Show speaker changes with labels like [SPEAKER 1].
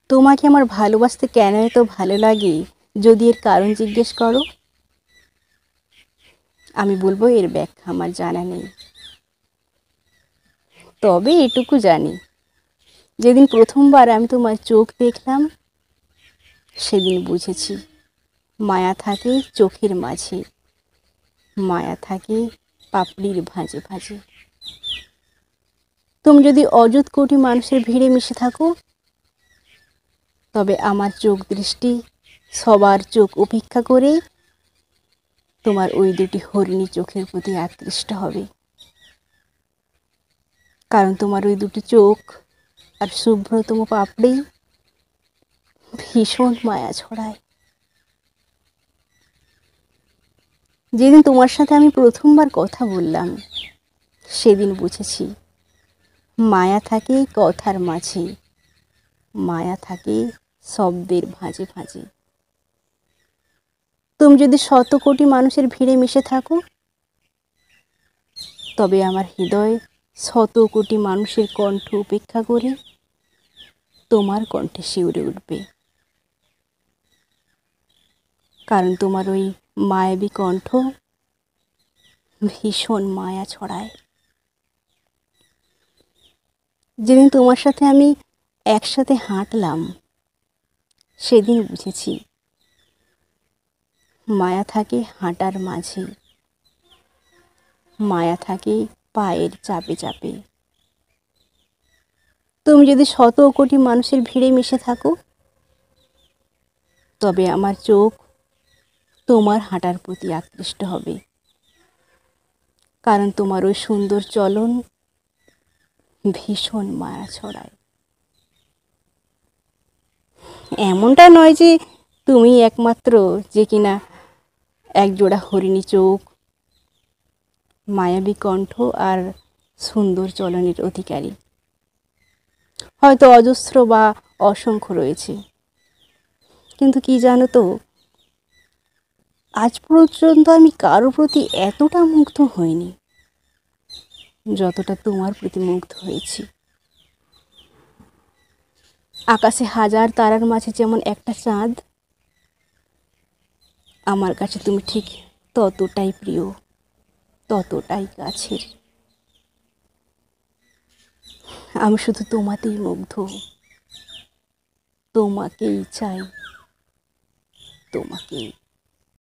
[SPEAKER 1] তোমাকে আমার ভালোবাসতে কেন এত ভালো লাগে যদি এর কারণ জিজ্ঞেস করো, আমি বলবো এর ব্যাখ্যা আমার জানা নেই। তবে এটুকু জানি, যেদিন প্রথমবার আমি তোমার চোখ দেখলাম সেদিন বুঝেছি মায়া থাকে চোখের মাঝে, মায়া থাকে পাপড়ির ভাঁজে ভাঁজে। তুমি যদি অযুত কোটি মানুষের ভিড়ে মিশে থাকো, তবে আমার চোখ দৃষ্টি সবার চোখ উপেক্ষা করে তোমার ওই দুটি হরিণী চোখের প্রতি আকৃষ্ট হবে। কারণ তোমার ওই দুটি চোখ আর শুভ্রতম পাপড়ি ভীষণ মায়া ছড়ায়। যেদিন তোমার সাথে আমি প্রথমবার কথা বললাম সেদিন বুঝেছি মায়া থাকে কথার মাঝে, মায়া থাকে শব্দের ভাঁজে ভাঁজে। তুমি যদি শত কোটি মানুষের ভিড়ে মিশে থাকো, তবে আমার হৃদয় শত কোটি মানুষের কণ্ঠ উপেক্ষা করে তোমার কণ্ঠে শিউরে উঠবে। কারণ তোমার ওই মায়াবী কণ্ঠ ভীষণ মায়া ছড়ায়। যেদিন তোমার সাথে আমি একসাথে হাঁটলাম সেদিন বুঝেছি মায়া থাকে হাঁটার মাঝে, মায়া থাকে পায়ের চাপে চাপে। তুমি যদি শত কোটি মানুষের ভিড়ে মিশে থাকো, তবে আমার চোখ তোমার হাঁটার প্রতি আকৃষ্ট হবে। কারণ তোমার ওই সুন্দর চলন ভীষণ মায়া ছড়ায়। এমনটা নয় যে তুমি একমাত্র যে কিনা একজোড়া হরিণী চোখ, মায়াবী কণ্ঠ আর সুন্দর চলনের অধিকারী। হয়তো অজস্র বা অসংখ্য রয়েছে, কিন্তু কি জানো তো, আজ পর্যন্ত আমি কারোর প্রতি এতটা মুগ্ধ হইনি যতটা তোমার প্রতি মুগ্ধ হয়েছি। আকাশে হাজার তারার মাঝে যেমন একটা চাঁদ, আমার কাছে তুমি ঠিক ততটাই প্রিয়, ততটাই কাছের। আমি শুধু তোমাতেই মুগ্ধ, তোমাকেই চাই, তোমাকেই।